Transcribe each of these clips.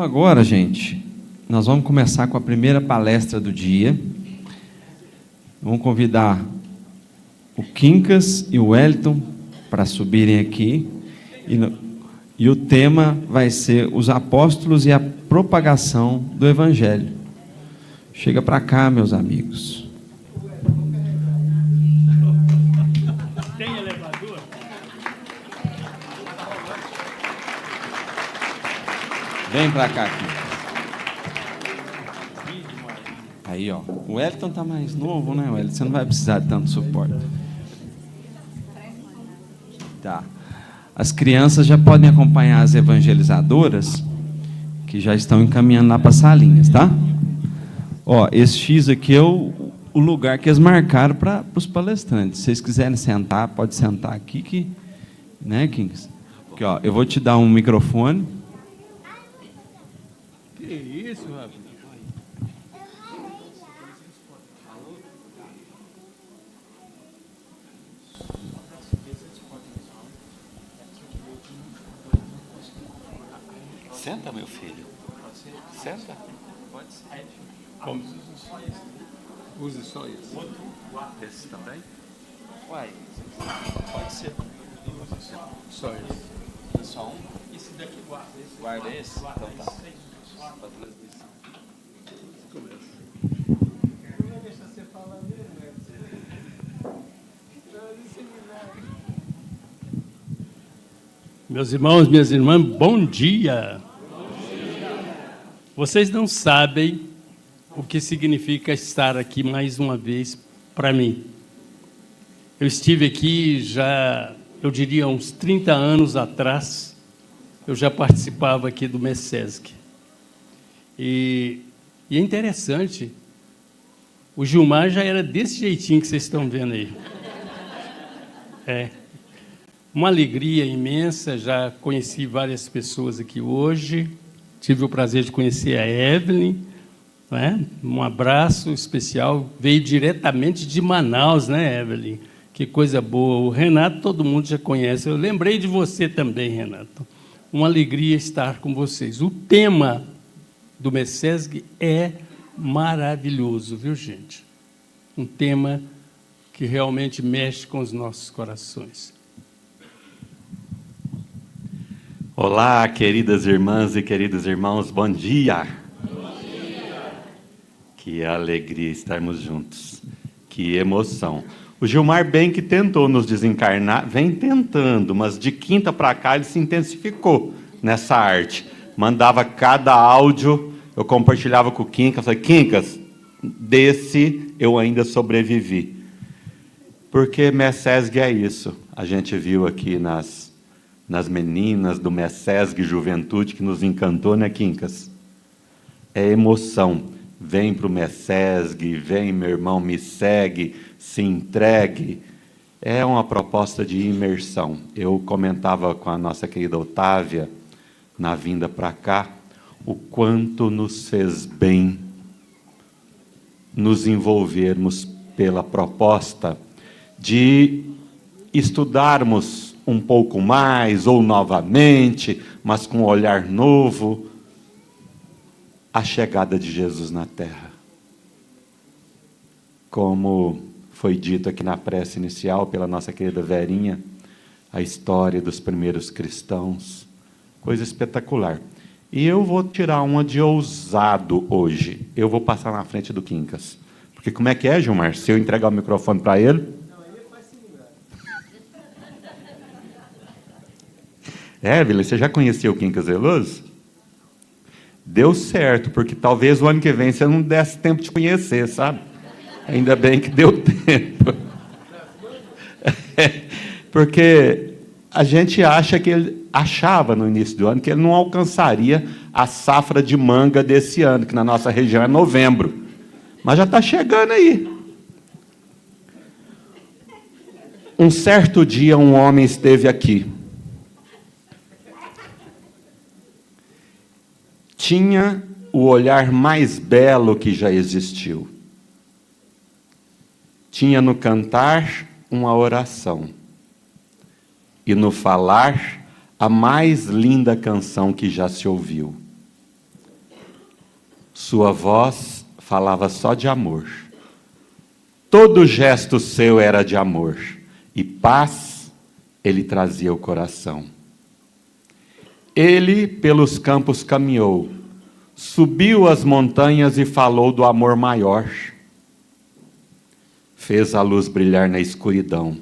Agora, gente, nós vamos começar com a primeira palestra do dia. Vamos convidar o Quincas e o Wellington para subirem aqui. E o tema vai ser os apóstolos e a propagação do Evangelho. Chega para cá, meus amigos. Tem elevador? Vem para cá aqui. Aí, ó. O Wellington tá mais novo, né, Wellington? Você não vai precisar de tanto suporte. Tá. As crianças já podem acompanhar as evangelizadoras, que já estão encaminhando lá para as salinhas, tá? Ó, esse X aqui é o lugar que eles marcaram para os palestrantes. Se vocês quiserem sentar, pode sentar aqui, que, né, Kings? Aqui, ó, eu vou te dar um microfone. Que isso, rapaz? Senta, meu filho. Senta. Pode ser. Como? Use só isso. Esse também? Uai, pode ser. Só isso. Só um? Esse daqui guarda. Guarda esse? Então tá. Pra transmissão. Começa. Meus irmãos, minhas irmãs, bom dia. Vocês não sabem o que significa estar aqui mais uma vez para mim. Eu estive aqui já, eu diria, uns 30 anos atrás. Eu já participava aqui do MESESC. E é interessante, o Gilmar já era desse jeitinho que vocês estão vendo aí. Uma alegria imensa, já conheci várias pessoas aqui hoje. Tive o prazer de conhecer a Evelyn, né? Um abraço especial. Veio diretamente de Manaus, né, Evelyn? Que coisa boa. O Renato, todo mundo já conhece. Eu lembrei de você também, Renato. Uma alegria estar com vocês. O tema do MESESC é maravilhoso, viu, gente? Um tema que realmente mexe com os nossos corações. Olá, queridas irmãs e queridos irmãos, bom dia. Bom dia. Que alegria estarmos juntos. Que emoção. O Gilmar bem que tentou nos desencarnar, vem tentando, mas de quinta para cá ele se intensificou nessa arte. Mandava cada áudio, eu compartilhava com o Quincas, falei, Quincas, desse eu ainda sobrevivi. Porque MESESC é isso. A gente viu aqui nas meninas do MESESC Juventude, que nos encantou, né, Quincas? É emoção. Vem para o MESESC, vem, meu irmão, me segue, se entregue. É uma proposta de imersão. Eu comentava com a nossa querida Otávia, na vinda para cá, o quanto nos fez bem nos envolvermos pela proposta de estudarmos um pouco mais, ou novamente, mas com um olhar novo, a chegada de Jesus na Terra. Como foi dito aqui na prece inicial pela nossa querida Verinha, a história dos primeiros cristãos, coisa espetacular. E eu vou tirar uma de ousado hoje. Eu vou passar na frente do Quincas. Porque como é que é, Gilmar? Se eu entregar o microfone para ele... Evelyn, você já conhecia o Quincas Veloso? Deu certo, porque talvez o ano que vem você não desse tempo de conhecer, sabe? Ainda bem que deu tempo. Porque a gente achava no início do ano que ele não alcançaria a safra de manga desse ano, que na nossa região é novembro. Mas já está chegando aí. Um certo dia, um homem esteve aqui. Tinha o olhar mais belo que já existiu. Tinha no cantar uma oração. E no falar, a mais linda canção que já se ouviu. Sua voz falava só de amor. Todo gesto seu era de amor. E paz ele trazia ao coração. Ele pelos campos caminhou, subiu as montanhas e falou do amor maior. Fez a luz brilhar na escuridão,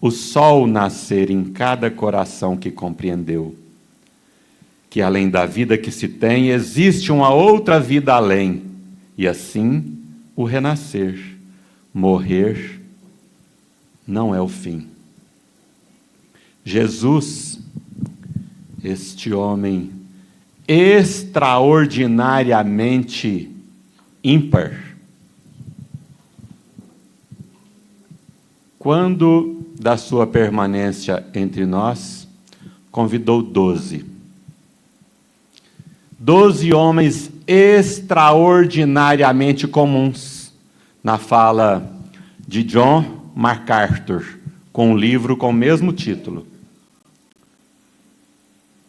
o sol nascer em cada coração que compreendeu que além da vida que se tem, existe uma outra vida além, e assim o renascer, morrer, não é o fim. Jesus, este homem extraordinariamente ímpar, quando da sua permanência entre nós, convidou 12 homens extraordinariamente comuns, na fala de John MacArthur, com um livro com o mesmo título.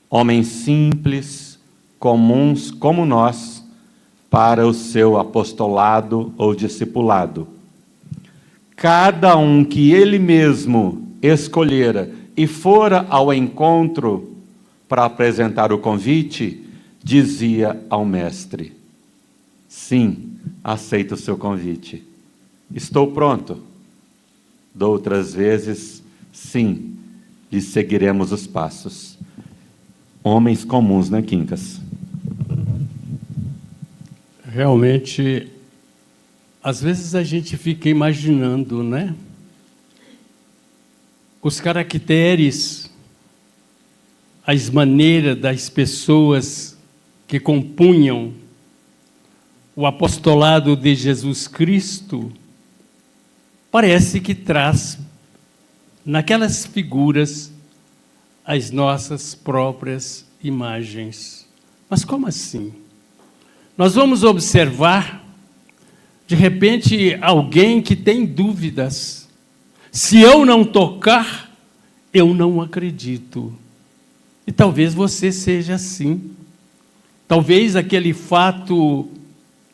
Homens simples, comuns como nós, para o seu apostolado ou discipulado. Cada um que ele mesmo escolhera e fora ao encontro para apresentar o convite, dizia ao mestre: sim, aceito o seu convite. Estou pronto. Doutras vezes, sim, lhe seguiremos os passos. Homens comuns, né, Quincas? Realmente, às vezes a gente fica imaginando, né? Os caracteres, as maneiras das pessoas que compunham o apostolado de Jesus Cristo, parece que traz naquelas figuras as nossas próprias imagens. Mas como assim? Nós vamos observar, de repente, alguém que tem dúvidas. Se eu não tocar, eu não acredito. E talvez você seja assim. Talvez aquele fato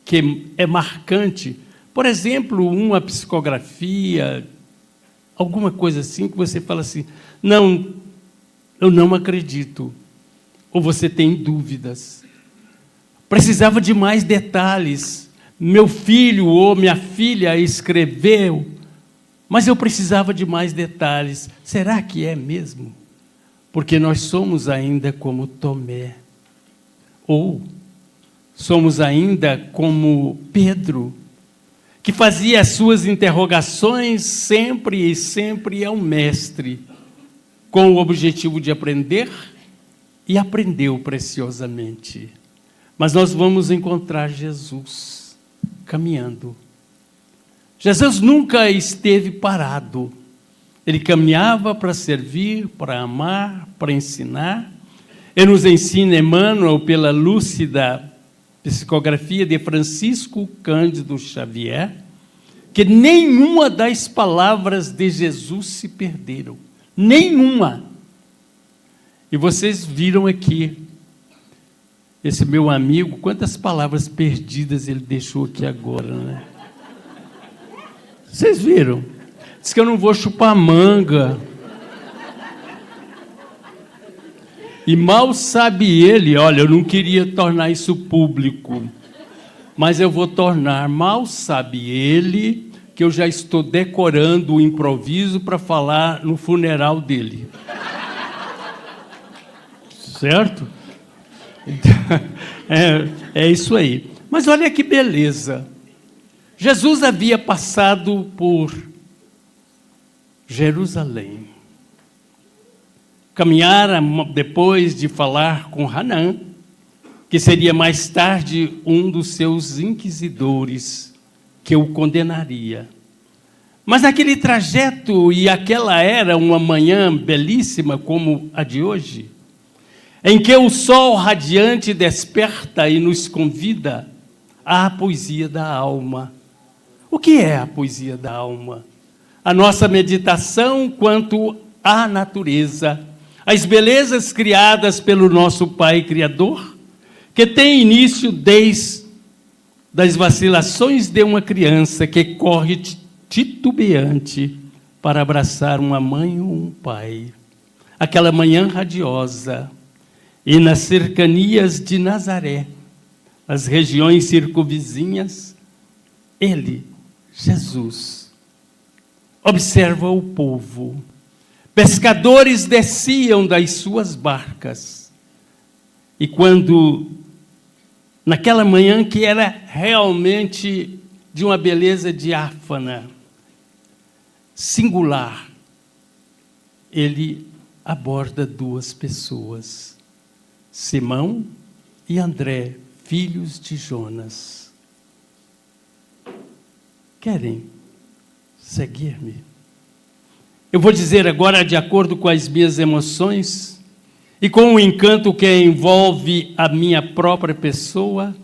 que é marcante, por exemplo, uma psicografia, alguma coisa assim, que você fala assim, não, eu não acredito. Ou você tem dúvidas. Precisava de mais detalhes. Meu filho ou minha filha escreveu, mas eu precisava de mais detalhes. Será que é mesmo? Porque nós somos ainda como Tomé. Ou somos ainda como Pedro, que fazia as suas interrogações sempre e sempre ao mestre, com o objetivo de aprender, e aprendeu preciosamente. Mas nós vamos encontrar Jesus caminhando. Jesus nunca esteve parado. Ele caminhava para servir, para amar, para ensinar. Ele nos ensina, Emmanuel, pela lúcida psicografia de Francisco Cândido Xavier, que nenhuma das palavras de Jesus se perderam. Nenhuma. E vocês viram aqui, esse meu amigo, quantas palavras perdidas ele deixou aqui agora, né? Vocês viram? Diz que eu não vou chupar manga. E mal sabe ele, olha, eu não queria tornar isso público, mas eu vou tornar. Mal sabe ele que eu já estou decorando o improviso para falar no funeral dele. Certo? É isso aí. Mas olha que beleza. Jesus havia passado por Jerusalém. Caminhara depois de falar com Hanã, que seria mais tarde um dos seus inquisidores, que o condenaria. Mas naquele trajeto, e aquela era uma manhã belíssima como a de hoje, em que o sol radiante desperta e nos convida à poesia da alma. O que é a poesia da alma? A nossa meditação quanto à natureza, as belezas criadas pelo nosso Pai Criador, que tem início desde das vacilações de uma criança que corre titubeante para abraçar uma mãe ou um pai. Aquela manhã radiosa, e nas cercanias de Nazaré, as regiões circunvizinhas, ele, Jesus, observa o povo. Pescadores desciam das suas barcas. E quando, naquela manhã que era realmente de uma beleza diáfana, singular, ele aborda duas pessoas, Simão e André, filhos de Jonas. Querem seguir-me? Eu vou dizer agora, de acordo com as minhas emoções e com o encanto que envolve a minha própria pessoa,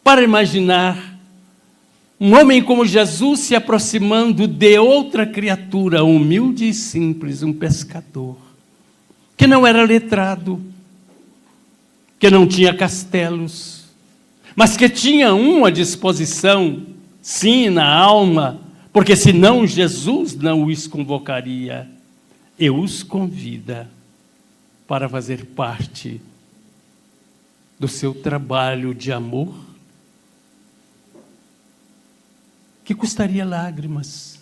para imaginar um homem como Jesus se aproximando de outra criatura, humilde e simples, um pescador, que não era letrado, que não tinha castelos, mas que tinha uma disposição, sim, na alma, porque senão Jesus não os convocaria e os convida para fazer parte do seu trabalho de amor, que custaria lágrimas,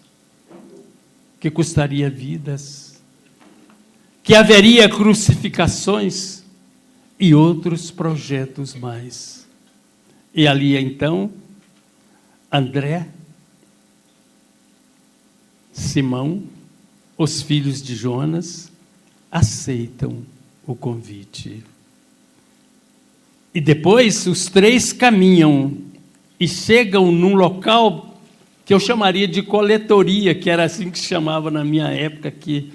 que custaria vidas, que haveria crucificações e outros projetos mais. E ali então, André, Simão, os filhos de Jonas, aceitam o convite. E depois os três caminham e chegam num local que eu chamaria de coletoria, que era assim que se chamava na minha época aqui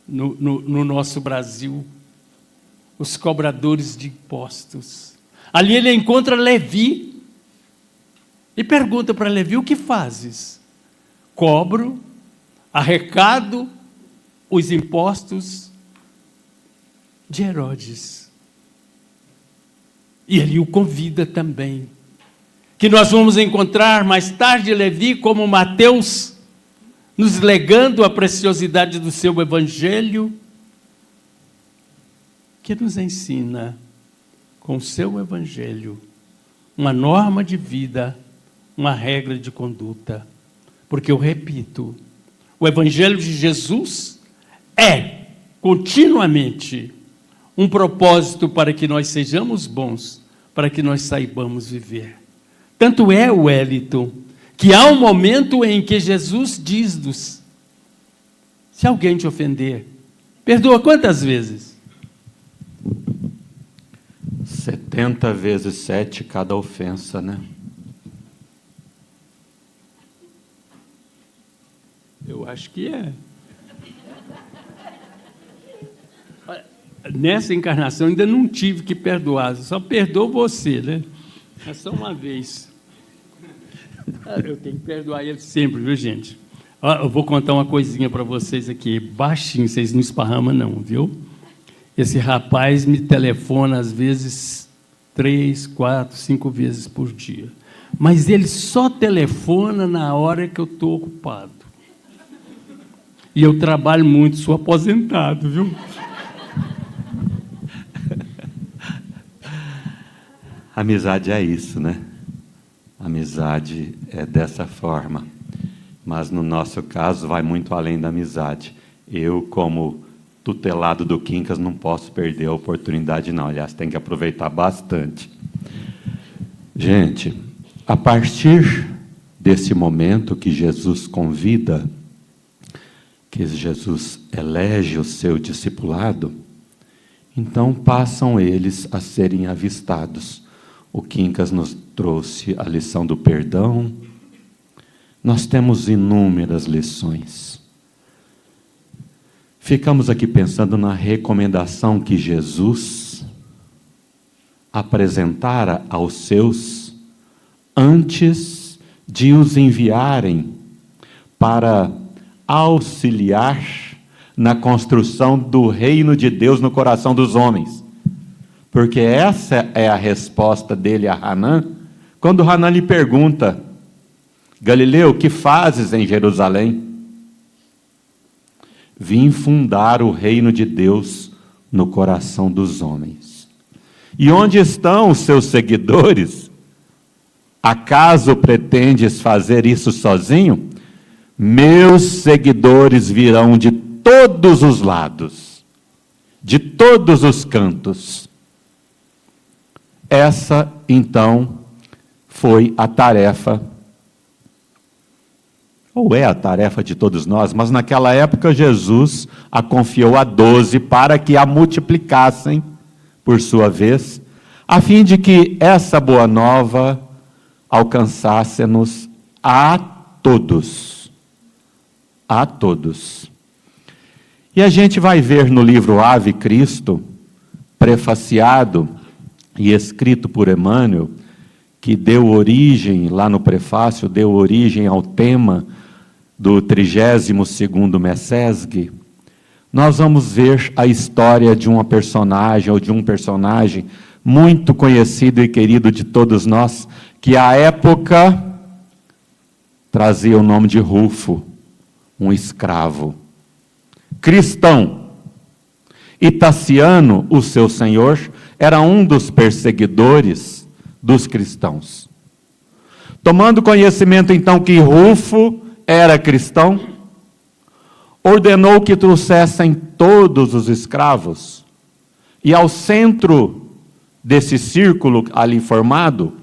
no nosso Brasil, os cobradores de impostos. Ali ele encontra Levi e pergunta para Levi: o que fazes? Cobro, arrecado os impostos de Herodes. E ele o convida também, que nós vamos encontrar mais tarde Levi como Mateus, nos legando a preciosidade do seu evangelho, que nos ensina, com o seu evangelho, uma norma de vida, uma regra de conduta. Porque eu repito, o evangelho de Jesus é continuamente um propósito para que nós sejamos bons, para que nós saibamos viver. Tanto é, Wellington, que há um momento em que Jesus diz-nos: se alguém te ofender, perdoa quantas vezes? 70 vezes 7 cada ofensa, né? Eu acho que é. Nessa encarnação ainda não tive que perdoar, só perdoo você, né? É só uma vez. Eu tenho que perdoar ele sempre, viu, gente? Eu vou contar uma coisinha para vocês aqui, baixinho, vocês não esparramam não, viu? Esse rapaz me telefona às vezes 3, 4, 5 vezes por dia. Mas ele só telefona na hora que eu estou ocupado. E eu trabalho muito, sou aposentado, viu? Amizade é isso, né? Amizade é dessa forma. Mas no nosso caso vai muito além da amizade. Eu, como tutelado do Quincas, não posso perder a oportunidade, não. Aliás, tem que aproveitar bastante. Gente, a partir desse momento que Jesus convida, que Jesus elege o seu discipulado, então passam eles a serem avistados. O Quincas nos trouxe a lição do perdão. Nós temos inúmeras lições. Ficamos aqui pensando na recomendação que Jesus apresentara aos seus antes de os enviarem para auxiliar na construção do reino de Deus no coração dos homens. Porque essa é a resposta dele a Hanã, Quando Hanan lhe pergunta: Galileu, que fazes em Jerusalém? Vim fundar o reino de Deus no coração dos homens. E onde estão os seus seguidores? Acaso pretendes fazer isso sozinho? Meus seguidores virão de todos os lados, de todos os cantos. Essa, então, foi a tarefa, ou é a tarefa de todos nós, mas naquela época Jesus a confiou a 12 para que a multiplicassem, por sua vez, a fim de que essa boa nova alcançasse-nos a todos. A todos. E a gente vai ver no livro Ave Cristo, prefaciado e escrito por Emmanuel, que deu origem, lá no prefácio, deu origem ao tema do 32º Messesgue, nós vamos ver a história de uma personagem, ou de um personagem muito conhecido e querido de todos nós, que à época trazia o nome de Rufo, um escravo, cristão. E Tassiano, o seu senhor, era um dos perseguidores dos cristãos. Tomando conhecimento então que Rufo era cristão, ordenou que trouxessem todos os escravos, e ao centro desse círculo ali formado,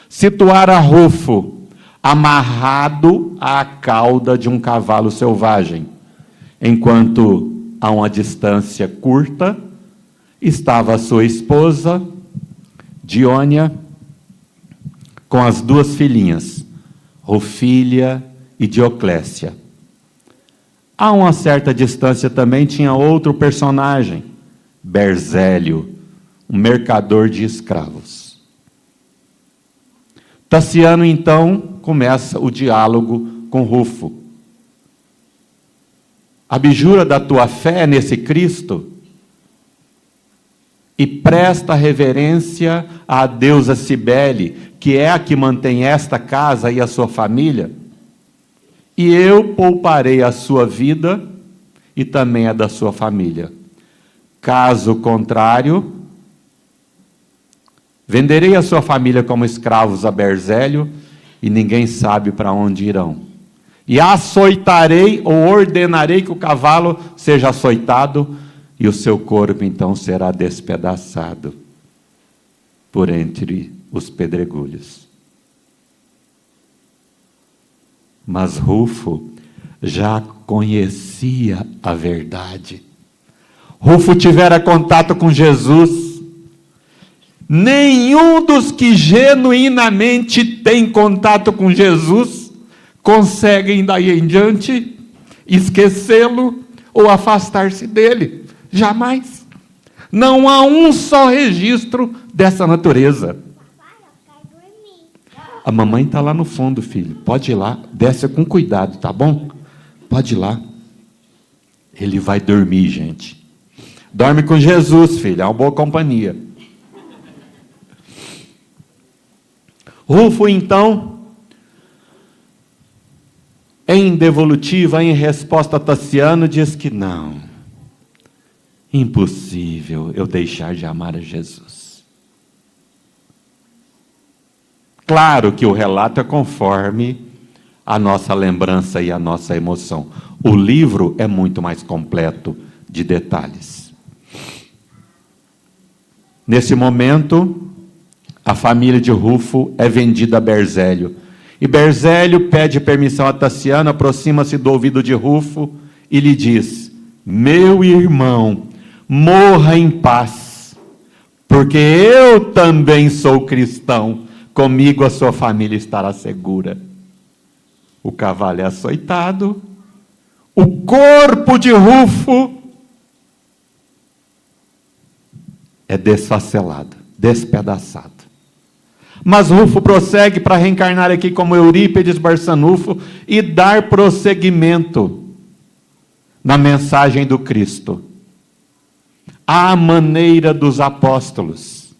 situara Rufo amarrado à cauda de um cavalo selvagem, enquanto a uma distância curta estava a sua esposa, Diônia, com as duas filhinhas, Rufília e Dioclécia. A uma certa distância também tinha outro personagem, Berzélio, um mercador de escravos. Tassiano, então, começa o diálogo com Rufo. Abjura da tua fé nesse Cristo e presta reverência à deusa Cibele, que é a que mantém esta casa e a sua família, e eu pouparei a sua vida e também a da sua família. Caso contrário, venderei a sua família como escravos a Berzélio, e ninguém sabe para onde irão. E açoitarei, ou ordenarei que o cavalo seja açoitado, e o seu corpo então será despedaçado por entre os pedregulhos. Mas Rufo já conhecia a verdade. Rufo tivera contato com Jesus. Nenhum dos que genuinamente tem contato com Jesus conseguem daí em diante esquecê-lo ou afastar-se dele. Jamais. Não há um só registro dessa natureza. A mamãe está lá no fundo, filho. Pode ir lá, desce com cuidado, tá bom? Pode ir lá. Ele vai dormir, gente. Dorme com Jesus, filho, é uma boa companhia. Rufo, então, em devolutiva, em resposta a Tassiano, diz que não. Impossível eu deixar de amar a Jesus. Claro que o relato é conforme a nossa lembrança e a nossa emoção. O livro é muito mais completo de detalhes. Nesse momento, a família de Rufo é vendida a Berzélio. E Berzélio pede permissão a Tassiano, aproxima-se do ouvido de Rufo e lhe diz: meu irmão, morra em paz, porque eu também sou cristão. Comigo a sua família estará segura. O cavalo é açoitado, o corpo de Rufo é desfacelado, despedaçado. Mas Rufo prossegue para reencarnar aqui como Eurípides Barçanufo e dar prosseguimento na mensagem do Cristo, à maneira dos apóstolos,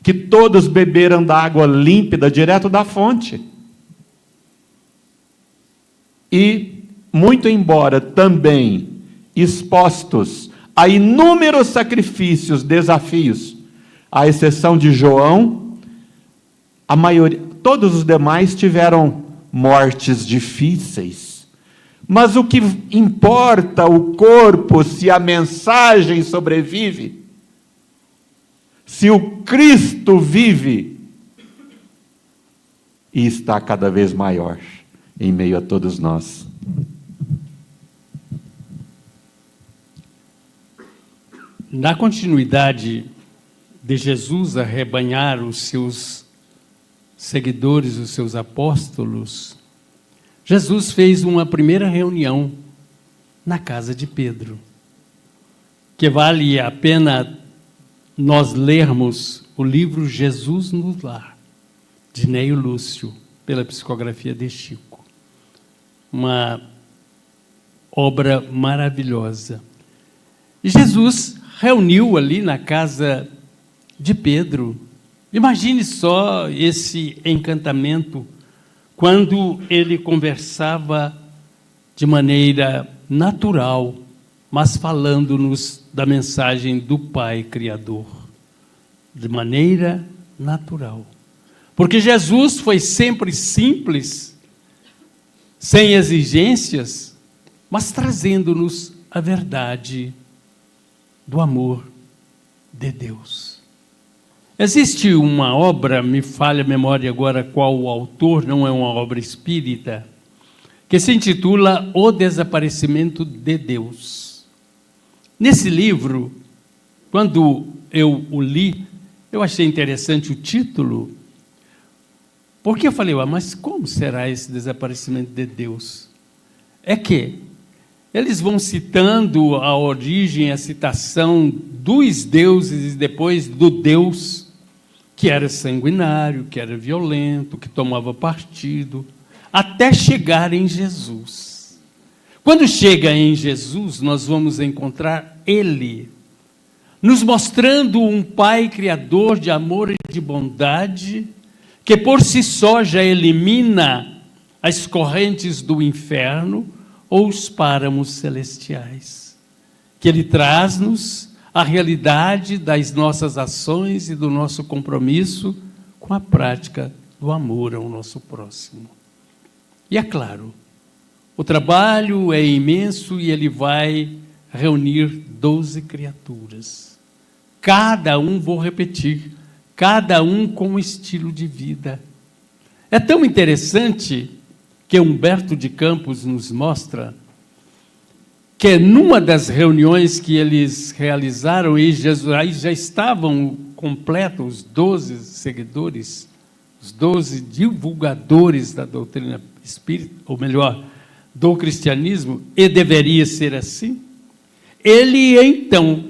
que todos beberam da água límpida direto da fonte. E, muito embora também expostos a inúmeros sacrifícios, desafios, à exceção de João, a maioria, todos os demais tiveram mortes difíceis. Mas o que importa o corpo, se a mensagem sobrevive, se o Cristo vive e está cada vez maior em meio a todos nós. Na continuidade de Jesus arrebanhar os seus seguidores, os seus apóstolos, Jesus fez uma primeira reunião na casa de Pedro, que vale a pena nós lermos o livro Jesus no Lar, de Neio Lúcio, pela psicografia de Chico. Uma obra maravilhosa. E Jesus reuniu ali na casa de Pedro. Imagine só esse encantamento quando ele conversava de maneira natural, mas falando-nos da mensagem do Pai Criador, de maneira natural. Porque Jesus foi sempre simples, sem exigências, mas trazendo-nos a verdade do amor de Deus. Existe uma obra, me falha a memória agora qual o autor, não é uma obra espírita, que se intitula O Desaparecimento de Deus. Nesse livro, quando eu o li, eu achei interessante o título, porque eu falei, mas como será esse desaparecimento de Deus? É que eles vão citando a origem, a citação dos deuses e depois do Deus, que era sanguinário, que era violento, que tomava partido, até chegar em Jesus. Quando chega em Jesus, nós vamos encontrar Ele, nos mostrando um Pai Criador de amor e de bondade, que por si só já elimina as correntes do inferno ou os páramos celestiais, que Ele traz-nos a realidade das nossas ações e do nosso compromisso com a prática do amor ao nosso próximo. E é claro, o trabalho é imenso e Ele vai reunir 12 criaturas. Cada um, vou repetir, cada um com um estilo de vida. É tão interessante que Humberto de Campos nos mostra que numa das reuniões que eles realizaram, e já estavam completos os 12 seguidores, os 12 divulgadores da doutrina espírita, ou melhor, do cristianismo, e deveria ser assim. Ele, então,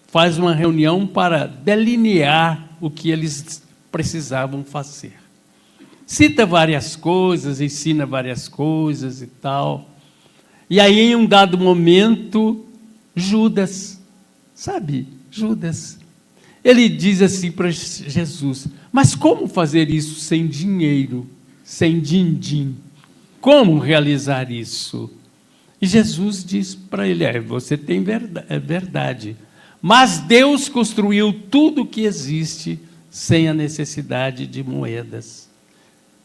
faz uma reunião para delinear o que eles precisavam fazer. Cita várias coisas, ensina várias coisas e tal. E aí, em um dado momento, Judas, sabe, Judas, ele diz assim para Jesus, mas como fazer isso sem dinheiro, sem din-din? Como realizar isso? E Jesus diz para ele, você tem verdade, mas Deus construiu tudo o que existe sem a necessidade de moedas.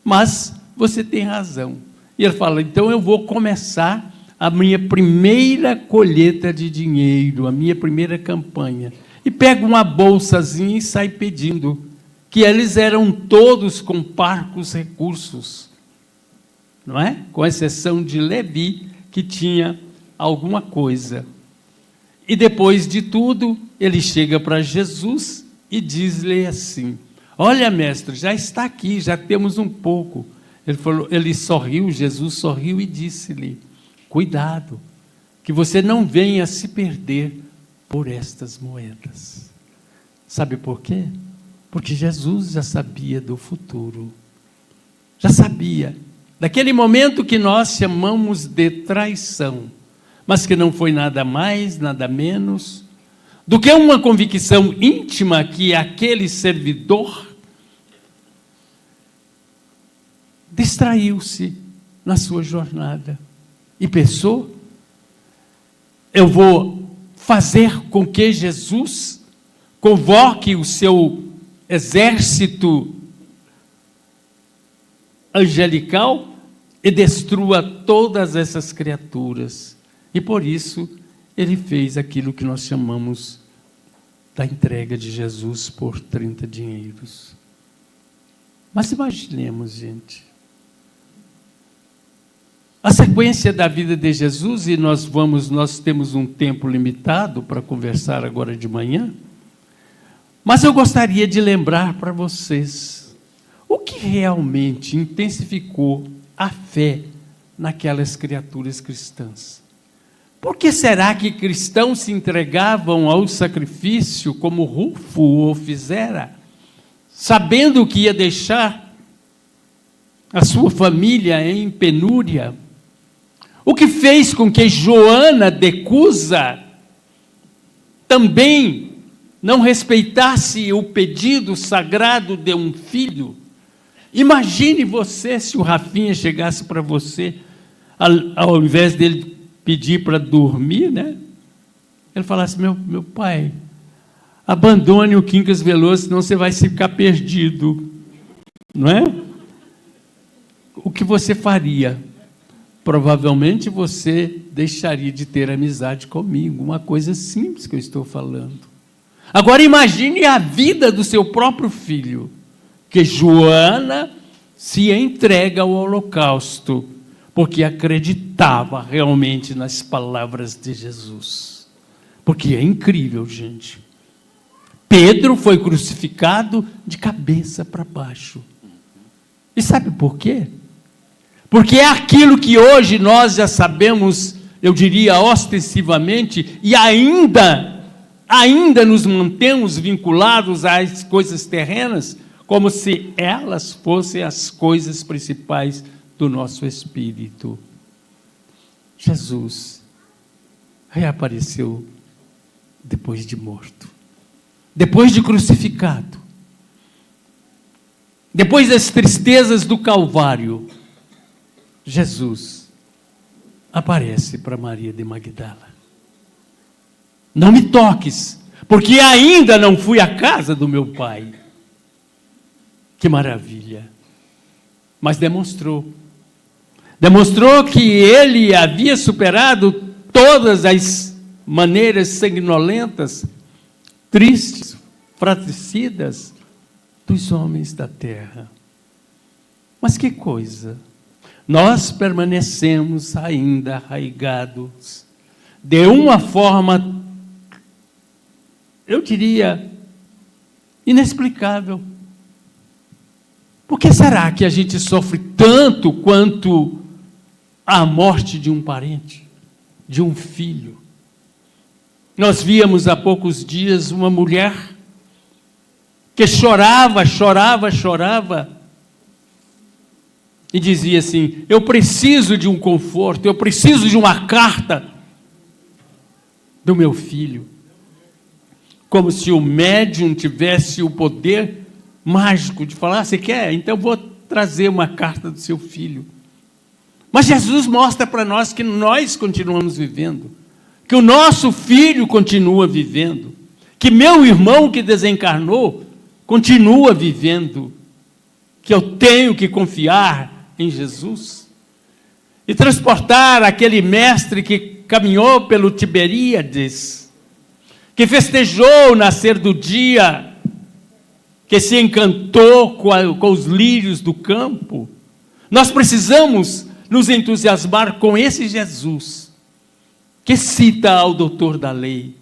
Mas você tem razão. E ele fala, então eu vou começar a minha primeira colheita de dinheiro, a minha primeira campanha. E pega uma bolsazinha e sai pedindo, que eles eram todos com parcos recursos, não é? Com exceção de Levi, que tinha alguma coisa. E depois de tudo, ele chega para Jesus e diz-lhe assim, olha, mestre, já está aqui, já temos um pouco. Ele sorriu, Jesus sorriu e disse-lhe, cuidado, que você não venha se perder por estas moedas. Sabe por quê? Porque Jesus já sabia do futuro. Já sabia. Daquele momento que nós chamamos de traição, mas que não foi nada mais, nada menos do que uma convicção íntima que aquele servidor distraiu-se na sua jornada e pensou: eu vou fazer com que Jesus convoque o seu exército angelical e destrua todas essas criaturas. E por isso ele fez aquilo que nós chamamos da entrega de Jesus por 30 dinheiros. Mas imaginemos, gente, a sequência da vida de Jesus, e nós temos um tempo limitado para conversar agora de manhã, mas eu gostaria de lembrar para vocês o que realmente intensificou a fé naquelas criaturas cristãs. Por que será que cristãos se entregavam ao sacrifício como Rufo o fizera, sabendo que ia deixar a sua família em penúria? O que fez com que Joana de Cusa também não respeitasse o pedido sagrado de um filho? Imagine você se o Rafinha chegasse para você, ao invés dele pedir para dormir, né? Ele falasse: meu pai, abandone o Quincas Veloso, senão você vai ficar perdido. Não é? O que você faria? Provavelmente você deixaria de ter amizade comigo. Uma coisa simples que eu estou falando. Agora imagine a vida do seu próprio filho, que Joana se entrega ao holocausto, porque acreditava realmente nas palavras de Jesus. Porque é incrível, gente. Pedro foi crucificado de cabeça para baixo. E sabe por quê? Porque é aquilo que hoje nós já sabemos, eu diria ostensivamente, e ainda nos mantemos vinculados às coisas terrenas, como se elas fossem as coisas principais do nosso espírito. Jesus reapareceu depois de morto, depois de crucificado, depois das tristezas do Calvário. Jesus aparece para Maria de Magdala. Não me toques, porque ainda não fui à casa do meu pai. Que maravilha! Mas demonstrou que ele havia superado todas as maneiras sanguinolentas, tristes, fratricidas dos homens da terra. Mas que coisa! Nós permanecemos ainda arraigados de uma forma, eu diria, inexplicável. Por que será que a gente sofre tanto quanto a morte de um parente, de um filho? Nós víamos há poucos dias uma mulher que chorava, e dizia assim: eu preciso de um conforto, eu preciso de uma carta do meu filho. Como se o médium tivesse o poder mágico de falar: você quer? Então eu vou trazer uma carta do seu filho. Mas Jesus mostra para nós que nós continuamos vivendo, que o nosso filho continua vivendo, que meu irmão que desencarnou continua vivendo, que eu tenho que confiar em Jesus e transportar aquele mestre que caminhou pelo Tiberíades, que festejou o nascer do dia, que se encantou com os lírios do campo. Nós precisamos nos entusiasmar com esse Jesus, que cita ao doutor da lei: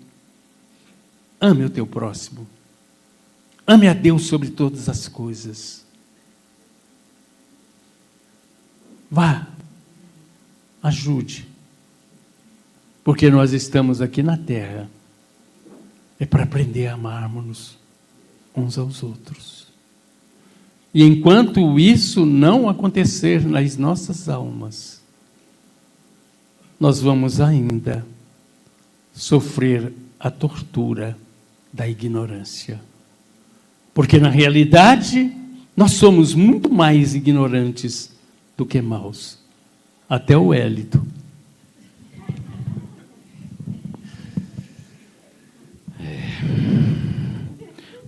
ame o teu próximo, ame a Deus sobre todas as coisas. Vá, ajude, porque nós estamos aqui na terra é para aprender a amarmos-nos uns aos outros. E enquanto isso não acontecer nas nossas almas, nós vamos ainda sofrer a tortura da ignorância. Porque, na realidade, nós somos muito mais ignorantes do que maus. Até o Wellington.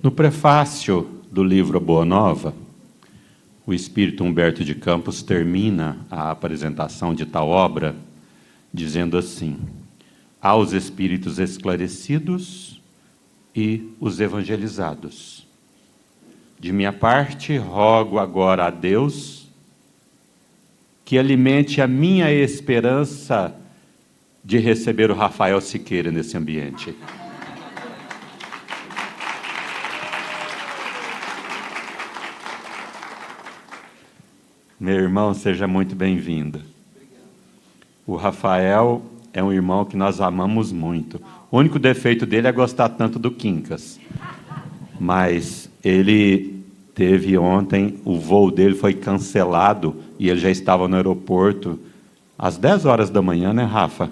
No prefácio do livro A Boa Nova, o espírito Humberto de Campos termina a apresentação de tal obra dizendo assim: aos espíritos esclarecidos e os evangelizados. De minha parte, rogo agora a Deus que alimente a minha esperança de receber o Rafael Siqueira nesse ambiente. Meu irmão, seja muito bem-vindo. O Rafael é um irmão que nós amamos muito. O único defeito dele é gostar tanto do Quincas. Mas ele teve ontem, o voo dele foi cancelado e ele já estava no aeroporto às 10 horas da manhã, né, Rafa?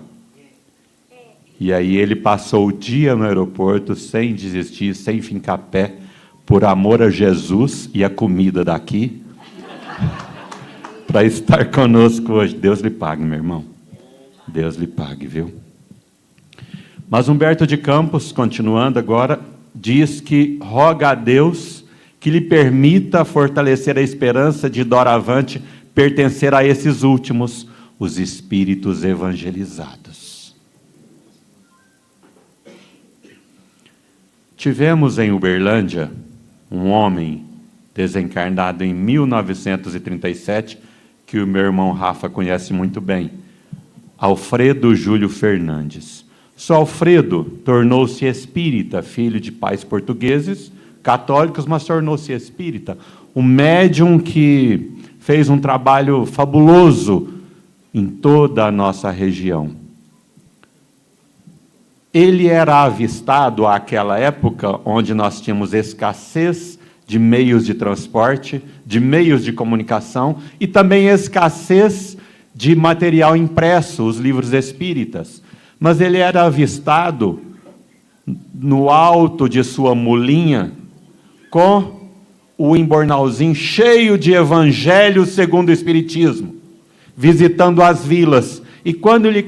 E aí ele passou o dia no aeroporto sem desistir, sem fincar pé, por amor a Jesus e a comida daqui, para estar conosco hoje. Deus lhe pague, meu irmão. Deus lhe pague, viu? Mas Humberto de Campos, continuando agora, diz que roga a Deus que lhe permita fortalecer a esperança de doravante pertencer a esses últimos, os espíritos evangelizados. Tivemos em Uberlândia um homem desencarnado em 1937, que o meu irmão Rafa conhece muito bem, Alfredo Júlio Fernandes. Só Alfredo tornou-se espírita, filho de pais portugueses, católicos, mas tornou-se espírita. Um médium que fez um trabalho fabuloso em toda a nossa região. Ele era avistado àquela época, onde nós tínhamos escassez de meios de transporte, de meios de comunicação e também escassez de material impresso, os livros espíritas. Mas ele era avistado no alto de sua mulinha com o embornalzinho cheio de evangelho segundo o Espiritismo, visitando as vilas. E quando lhe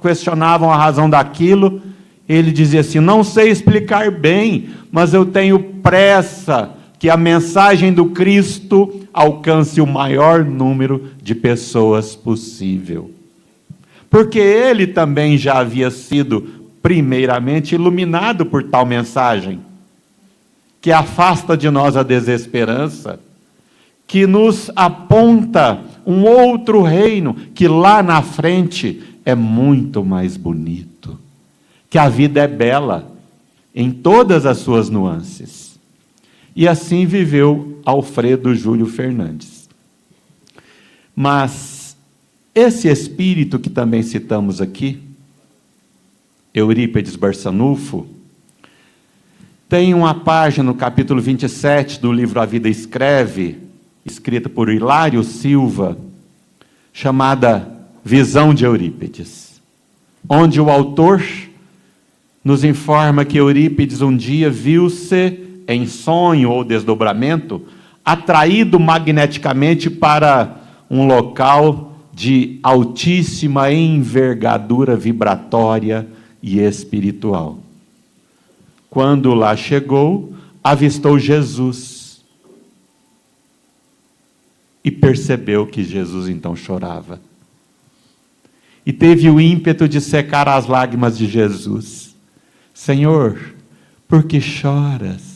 questionavam a razão daquilo, ele dizia assim: não sei explicar bem, mas eu tenho pressa que a mensagem do Cristo alcance o maior número de pessoas possível. Porque ele também já havia sido, primeiramente, iluminado por tal mensagem, que afasta de nós a desesperança, que nos aponta um outro reino, que lá na frente é muito mais bonito, que a vida é bela em todas as suas nuances. E assim viveu Alfredo Júlio Fernandes. Mas esse espírito que também citamos aqui, Eurípides Barçanufo, tem uma página no capítulo 27 do livro A Vida Escreve, escrita por Hilário Silva, chamada Visão de Eurípides, onde o autor nos informa que Eurípides um dia viu-se em sonho ou desdobramento, atraído magneticamente para um local de altíssima envergadura vibratória e espiritual. Quando lá chegou, avistou Jesus e percebeu que Jesus então chorava. E teve o ímpeto de secar as lágrimas de Jesus. Senhor, por que choras?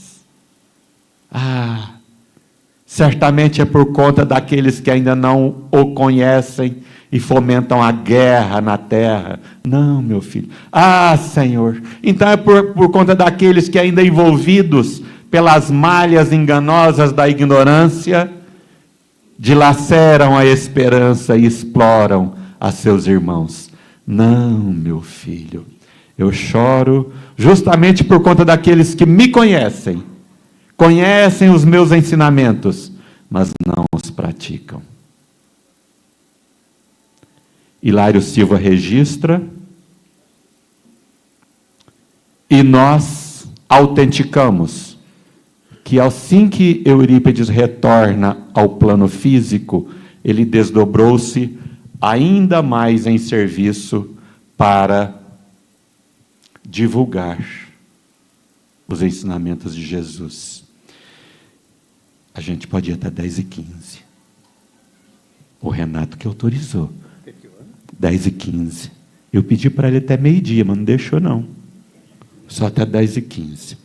Certamente é por conta daqueles que ainda não o conhecem e fomentam a guerra na terra. Não, meu filho. Senhor, então é por conta daqueles que ainda envolvidos pelas malhas enganosas da ignorância, dilaceram a esperança e exploram a seus irmãos. Não, meu filho, eu choro justamente por conta daqueles que me conhecem, conhecem os meus ensinamentos, mas não os praticam. Hilário Silva registra E nós autenticamos que assim que Eurípides retorna ao plano físico, ele desdobrou-se ainda mais em serviço para divulgar os ensinamentos de Jesus. A gente pode ir até 10h15. O Renato que autorizou. 10h15. Eu pedi para ele até meio-dia, mas não deixou não. Só até 10h15.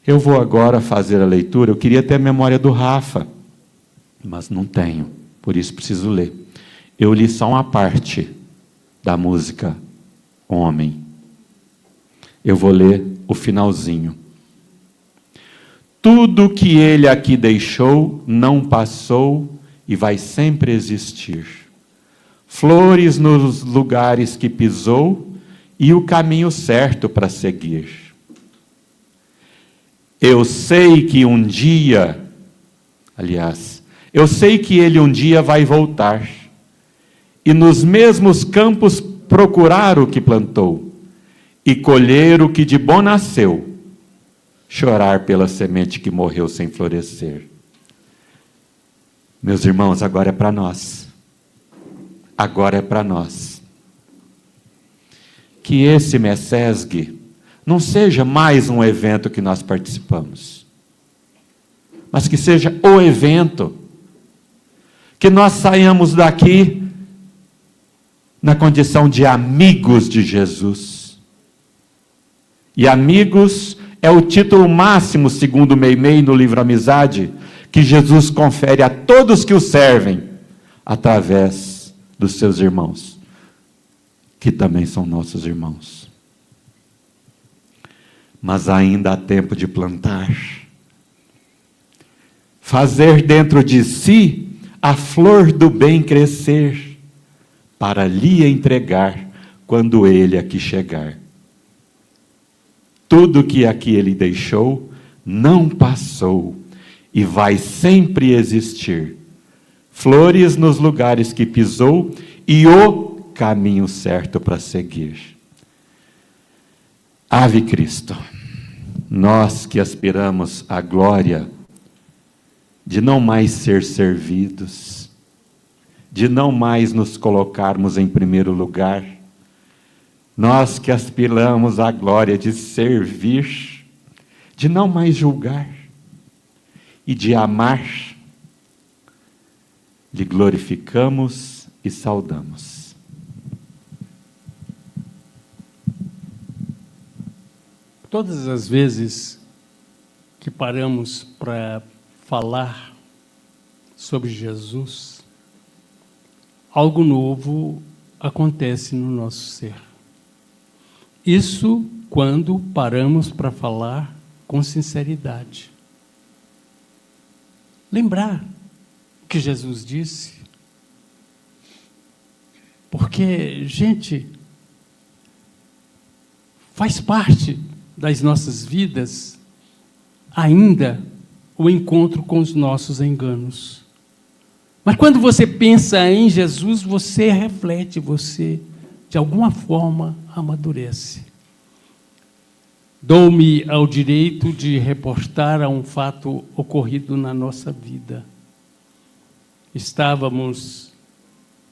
Eu vou agora fazer a leitura. Eu queria ter a memória do Rafa, mas não tenho. Por isso preciso ler. Eu li só uma parte da música Homem. Eu vou ler o finalzinho. Tudo que ele aqui deixou não passou e vai sempre existir. Flores nos lugares que pisou e o caminho certo para seguir. Eu sei que um dia, eu sei que ele um dia vai voltar e nos mesmos campos procurar o que plantou e colher o que de bom nasceu, chorar pela semente que morreu sem florescer. Meus irmãos, agora é para nós. Agora é para nós. Que esse MESESG não seja mais um evento que nós participamos, mas que seja o evento, que nós saiamos daqui na condição de amigos de Jesus. E amigos é o título máximo, segundo Meimei, no livro Amizade, que Jesus confere a todos que o servem, através dos seus irmãos, que também são nossos irmãos. Mas ainda há tempo de plantar, fazer dentro de si a flor do bem crescer, para lhe entregar quando ele aqui chegar. Tudo que aqui ele deixou não passou e vai sempre existir. Flores nos lugares que pisou e o caminho certo para seguir. Ave Cristo, nós que aspiramos à glória de não mais ser servidos, de não mais nos colocarmos em primeiro lugar, nós que aspiramos à glória de servir, de não mais julgar e de amar, lhe glorificamos e saudamos. Todas as vezes que paramos para falar sobre Jesus, algo novo acontece no nosso ser. Isso quando paramos para falar com sinceridade. Lembrar o que Jesus disse. Porque, gente, faz parte das nossas vidas ainda o encontro com os nossos enganos. Mas quando você pensa em Jesus, você reflete, você, de alguma forma, amadurece. Dou-me ao direito de reportar a um fato ocorrido na nossa vida. Estávamos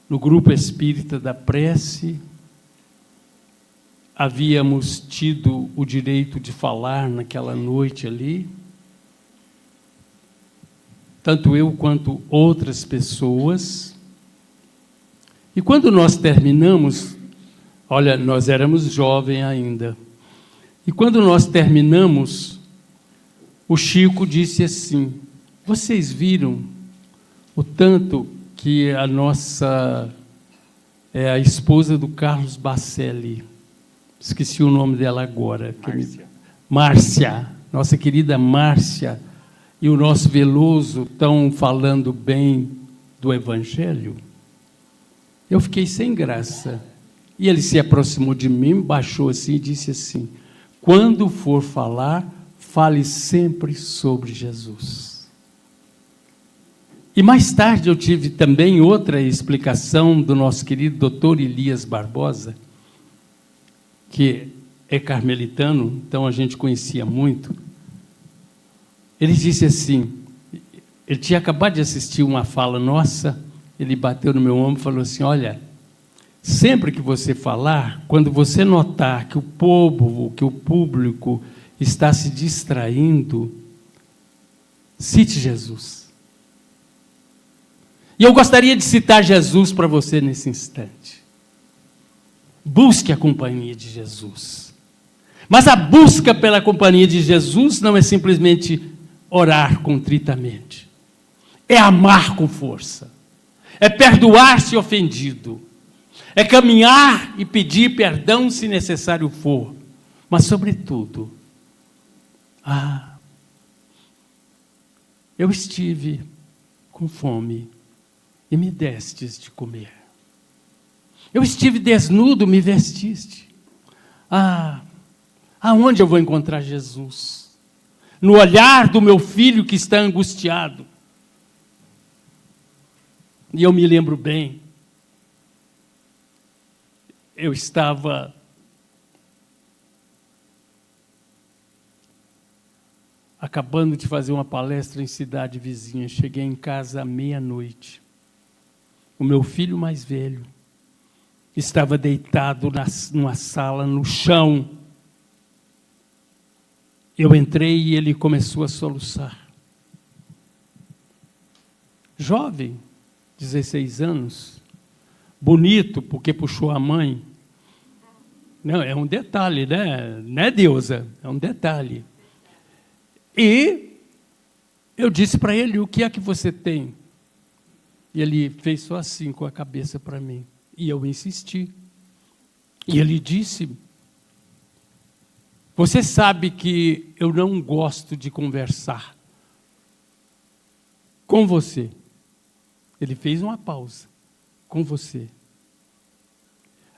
no grupo espírita da prece, havíamos tido o direito de falar naquela noite ali, tanto eu quanto outras pessoas. E quando nós terminamos, olha, nós éramos jovens ainda, e quando nós terminamos, o Chico disse assim: vocês viram o tanto que a nossa, a esposa do Carlos Bacelli, esqueci o nome dela agora, Márcia, nossa querida Márcia, e o nosso Veloso estão falando bem do Evangelho? Eu fiquei sem graça. E ele se aproximou de mim, baixou assim e disse assim: quando for falar, fale sempre sobre Jesus. E mais tarde eu tive também outra explicação do nosso querido doutor Elias Barbosa, que é carmelitano, então a gente conhecia muito. Ele disse assim, ele tinha acabado de assistir uma fala nossa, ele bateu no meu ombro e falou assim, olha, sempre que você falar, quando você notar que o povo, que o público está se distraindo, cite Jesus. E eu gostaria de citar Jesus para você nesse instante. Busque a companhia de Jesus. Mas a busca pela companhia de Jesus não é simplesmente orar contritamente. É amar com força. É perdoar se ofendido. É caminhar e pedir perdão se necessário for. Mas, sobretudo, eu estive com fome e me destes de comer. Eu estive desnudo, me vestiste. Aonde eu vou encontrar Jesus? No olhar do meu filho que está angustiado. E eu me lembro bem, eu estava acabando de fazer uma palestra em cidade vizinha, cheguei em casa à meia-noite. O meu filho mais velho estava deitado numa sala, no chão. Eu entrei e ele começou a soluçar. Jovem, 16 anos, bonito, porque puxou a mãe. Não, é um detalhe, né? Não é deusa, é um detalhe. E eu disse para ele, o que é que você tem? E ele fez só assim com a cabeça para mim. E eu insisti. E ele disse, você sabe que eu não gosto de conversar com você. Ele fez uma pausa. Com você.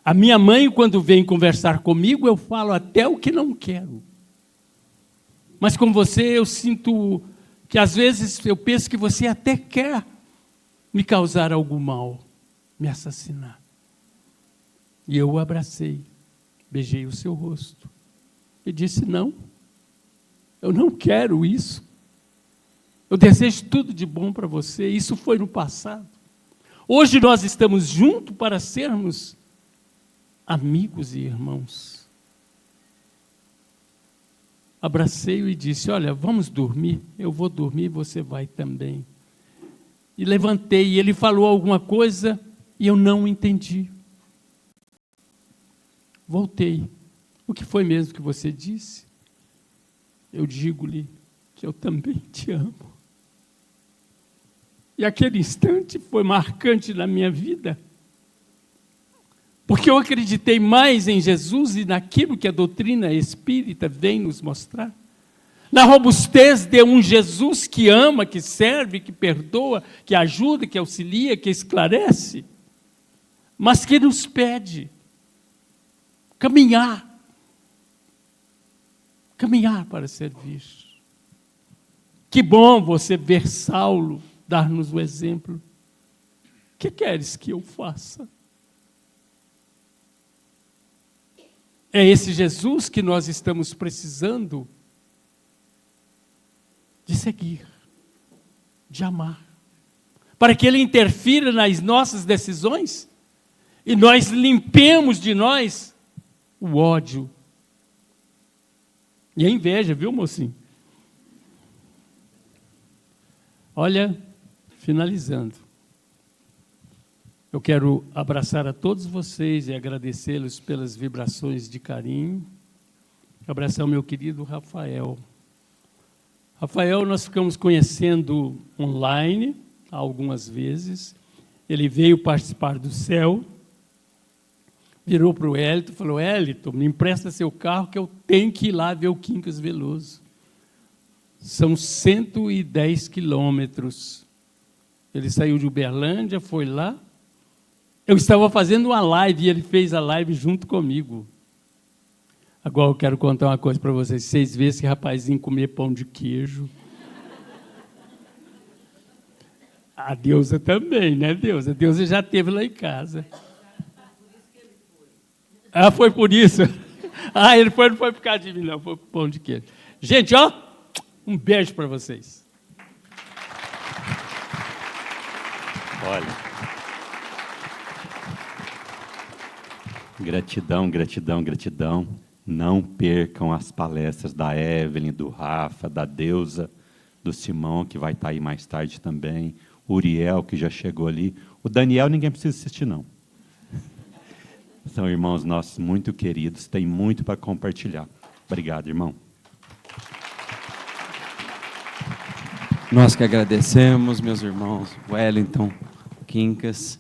A minha mãe, quando vem conversar comigo, eu falo até o que não quero. Mas com você eu sinto que às vezes eu penso que você até quer me causar algum mal, me assassinar. E eu o abracei, beijei o seu rosto e disse, não, eu não quero isso. Eu desejo tudo de bom para você, isso foi no passado. Hoje nós estamos juntos para sermos amigos e irmãos. Abracei-o e disse, olha, vamos dormir, eu vou dormir, você vai também. E levantei, e ele falou alguma coisa, e eu não entendi. Voltei. O que foi mesmo que você disse? Eu digo-lhe que eu também te amo. E aquele instante foi marcante na minha vida, porque eu acreditei mais em Jesus e naquilo que a doutrina espírita vem nos mostrar. Na robustez de um Jesus que ama, que serve, que perdoa, que ajuda, que auxilia, que esclarece, mas que nos pede caminhar para servir. Que bom você ver Saulo dar-nos o exemplo. O que queres que eu faça? É esse Jesus que nós estamos precisando de seguir, de amar, para que Ele interfira nas nossas decisões e nós limpemos de nós o ódio e a inveja, viu, mocinho? Olha, finalizando, eu quero abraçar a todos vocês e agradecê-los pelas vibrações de carinho. Abraçar o meu querido Rafael. Rafael, nós ficamos conhecendo online algumas vezes. Ele veio participar do céu, virou para o Hélito e falou, Hélito, me empresta seu carro que eu tenho que ir lá ver o Quincas Veloso. São 110 quilômetros. Ele saiu de Uberlândia, foi lá. Eu estava fazendo uma live e ele fez a live junto comigo. Agora eu quero contar uma coisa para vocês. Vocês vêem esse rapazinho comer pão de queijo. A Deusa também, né, Deusa? A Deusa já esteve lá em casa. Ah, foi por isso. Ele não foi por causa de mim, não, foi por pão de queijo. Gente, ó, um beijo para vocês. Olha. Gratidão, gratidão, gratidão. Não percam as palestras da Evelyn, do Rafa, da Deusa, do Simão, que vai estar aí mais tarde também. O Uriel, que já chegou ali. O Daniel, ninguém precisa assistir, não. São irmãos nossos muito queridos, tem muito para compartilhar. Obrigado, irmão. Nós que agradecemos, meus irmãos, Wellington, Quincas.